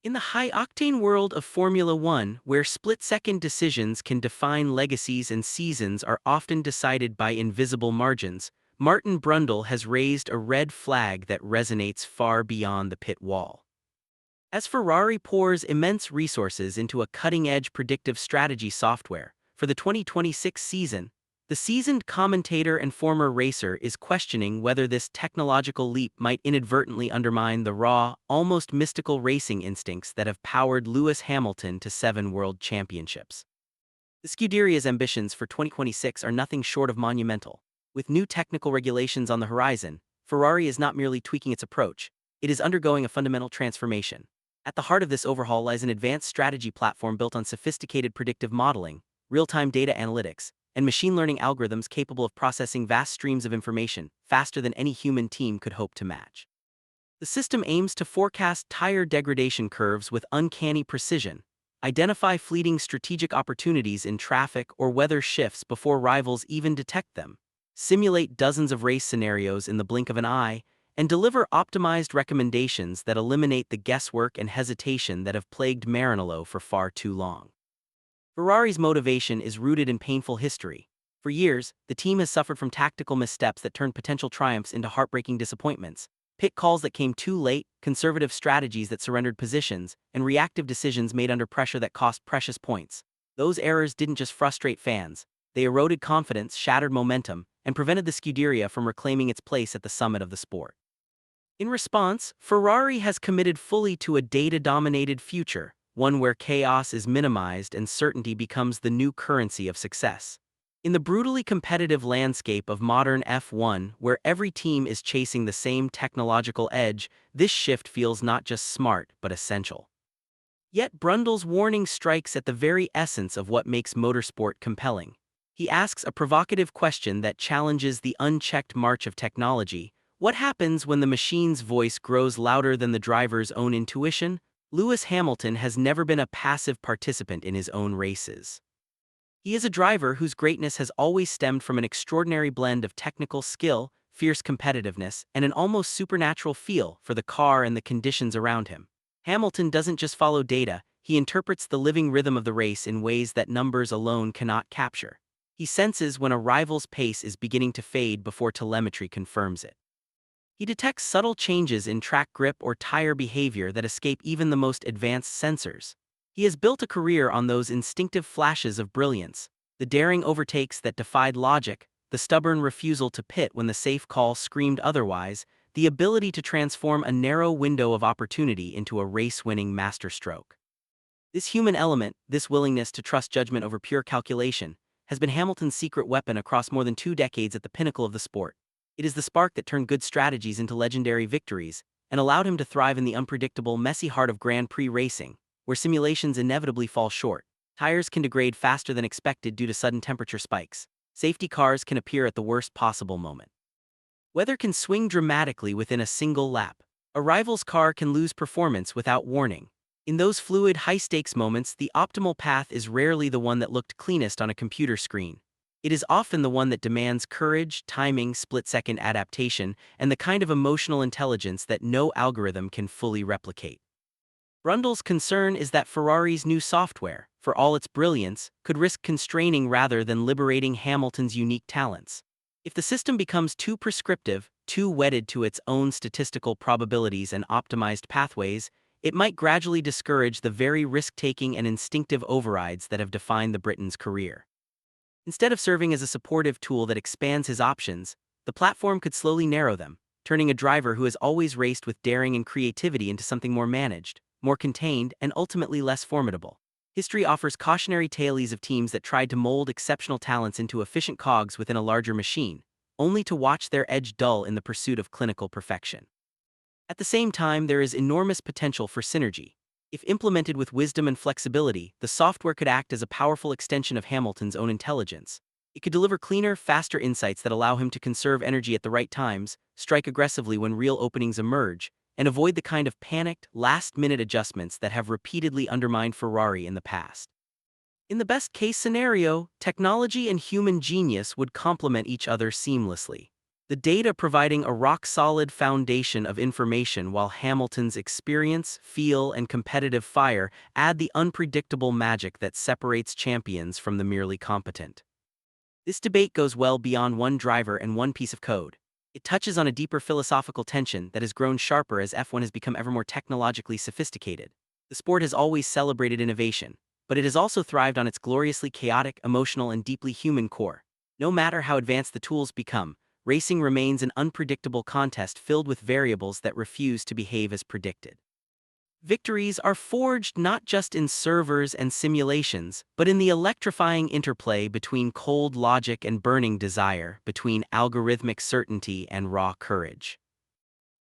In the high-octane world of Formula One, where split-second decisions can define legacies and seasons are often decided by invisible margins, Martin Brundle has raised a red flag that resonates far beyond the pit wall. As Ferrari pours immense resources into a cutting-edge predictive strategy software for the 2026 season, the seasoned commentator and former racer is questioning whether this technological leap might inadvertently undermine the raw, almost mystical racing instincts that have powered Lewis Hamilton to 7 world championships. The Scuderia's ambitions for 2026 are nothing short of monumental. With new technical regulations on the horizon, Ferrari is not merely tweaking its approach, it is undergoing a fundamental transformation. At the heart of this overhaul lies an advanced strategy platform built on sophisticated predictive modeling, real-time data analytics, and machine learning algorithms capable of processing vast streams of information faster than any human team could hope to match. The system aims to forecast tire degradation curves with uncanny precision, identify fleeting strategic opportunities in traffic or weather shifts before rivals even detect them, simulate dozens of race scenarios in the blink of an eye, and deliver optimized recommendations that eliminate the guesswork and hesitation that have plagued Maranello for far too long. Ferrari's motivation is rooted in painful history. For years, the team has suffered from tactical missteps that turned potential triumphs into heartbreaking disappointments. Pit calls that came too late, conservative strategies that surrendered positions, and reactive decisions made under pressure that cost precious points. Those errors didn't just frustrate fans, they eroded confidence, shattered momentum, and prevented the Scuderia from reclaiming its place at the summit of the sport. In response, Ferrari has committed fully to a data-dominated future, one where chaos is minimized and certainty becomes the new currency of success. In the brutally competitive landscape of modern F1, where every team is chasing the same technological edge, this shift feels not just smart but essential. Yet Brundle's warning strikes at the very essence of what makes motorsport compelling. He asks a provocative question that challenges the unchecked march of technology. What happens when the machine's voice grows louder than the driver's own intuition? Lewis Hamilton has never been a passive participant in his own races. He is a driver whose greatness has always stemmed from an extraordinary blend of technical skill, fierce competitiveness, and an almost supernatural feel for the car and the conditions around him. Hamilton doesn't just follow data, he interprets the living rhythm of the race in ways that numbers alone cannot capture. He senses when a rival's pace is beginning to fade before telemetry confirms it. He detects subtle changes in track grip or tire behavior that escape even the most advanced sensors. He has built a career on those instinctive flashes of brilliance, the daring overtakes that defied logic, the stubborn refusal to pit when the safe call screamed otherwise, the ability to transform a narrow window of opportunity into a race-winning masterstroke. This human element, this willingness to trust judgment over pure calculation, has been Hamilton's secret weapon across more than 2 decades at the pinnacle of the sport. It is the spark that turned good strategies into legendary victories and allowed him to thrive in the unpredictable, messy heart of Grand Prix racing, where simulations inevitably fall short. Tires can degrade faster than expected due to sudden temperature spikes. Safety cars can appear at the worst possible moment. Weather can swing dramatically within a single lap. A rival's car can lose performance without warning. In those fluid, high-stakes moments, the optimal path is rarely the one that looked cleanest on a computer screen. It is often the one that demands courage, timing, split-second adaptation, and the kind of emotional intelligence that no algorithm can fully replicate. Brundle's concern is that Ferrari's new software, for all its brilliance, could risk constraining rather than liberating Hamilton's unique talents. If the system becomes too prescriptive, too wedded to its own statistical probabilities and optimized pathways, it might gradually discourage the very risk-taking and instinctive overrides that have defined the Briton's career. Instead of serving as a supportive tool that expands his options, the platform could slowly narrow them, turning a driver who has always raced with daring and creativity into something more managed, more contained, and ultimately less formidable. History offers cautionary tales of teams that tried to mold exceptional talents into efficient cogs within a larger machine, only to watch their edge dull in the pursuit of clinical perfection. At the same time, there is enormous potential for synergy. If implemented with wisdom and flexibility, the software could act as a powerful extension of Hamilton's own intelligence. It could deliver cleaner, faster insights that allow him to conserve energy at the right times, strike aggressively when real openings emerge, and avoid the kind of panicked, last-minute adjustments that have repeatedly undermined Ferrari in the past. In the best-case scenario, technology and human genius would complement each other seamlessly. the data providing a rock-solid foundation of information while Hamilton's experience, feel, and competitive fire add the unpredictable magic that separates champions from the merely competent. This debate goes well beyond one driver and one piece of code. It touches on a deeper philosophical tension that has grown sharper as F1 has become ever more technologically sophisticated. The sport has always celebrated innovation, but it has also thrived on its gloriously chaotic, emotional, and deeply human core. No matter how advanced the tools become, racing remains an unpredictable contest filled with variables that refuse to behave as predicted. Victories are forged not just in servers and simulations, but in the electrifying interplay between cold logic and burning desire, between algorithmic certainty and raw courage.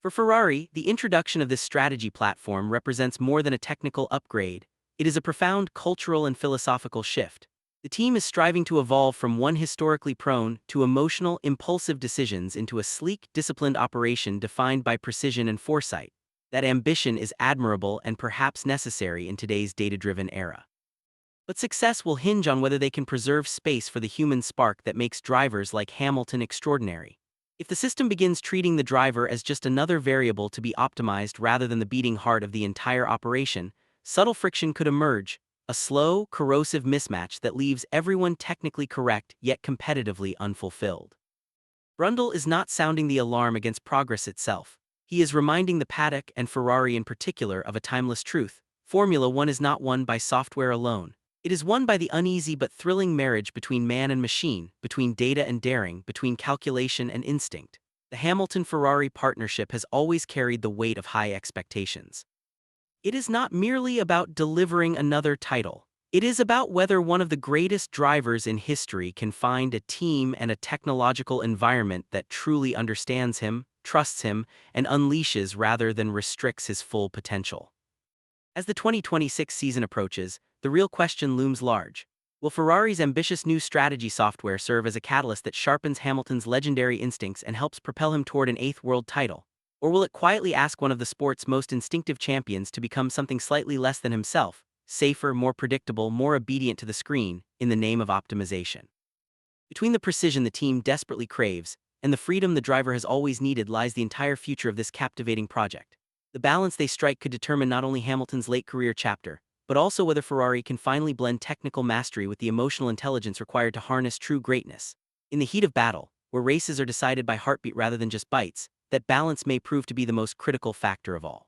For Ferrari, the introduction of this strategy platform represents more than a technical upgrade. It is a profound cultural and philosophical shift. The team is striving to evolve from one historically prone to emotional, impulsive decisions into a sleek, disciplined operation defined by precision and foresight. That ambition is admirable and perhaps necessary in today's data-driven era. But success will hinge on whether they can preserve space for the human spark that makes drivers like Hamilton extraordinary. If the system begins treating the driver as just another variable to be optimized rather than the beating heart of the entire operation, subtle friction could emerge, a slow, corrosive mismatch that leaves everyone technically correct yet competitively unfulfilled. Brundle is not sounding the alarm against progress itself. He is reminding the paddock and Ferrari in particular of a timeless truth. Formula One is not won by software alone. It is won by the uneasy but thrilling marriage between man and machine, between data and daring, between calculation and instinct. The Hamilton-Ferrari partnership has always carried the weight of high expectations. It is not merely about delivering another title. It is about whether one of the greatest drivers in history can find a team and a technological environment that truly understands him, trusts him, and unleashes rather than restricts his full potential. As the 2026 season approaches, the real question looms large. Will Ferrari's ambitious new strategy software serve as a catalyst that sharpens Hamilton's legendary instincts and helps propel him toward an eighth world title? Or will it quietly ask one of the sport's most instinctive champions to become something slightly less than himself, safer, more predictable, more obedient to the screen, in the name of optimization? Between the precision the team desperately craves and the freedom the driver has always needed lies the entire future of this captivating project. The balance they strike could determine not only Hamilton's late career chapter, but also whether Ferrari can finally blend technical mastery with the emotional intelligence required to harness true greatness. In the heat of battle, where races are decided by heartbeat rather than just bites, that balance may prove to be the most critical factor of all.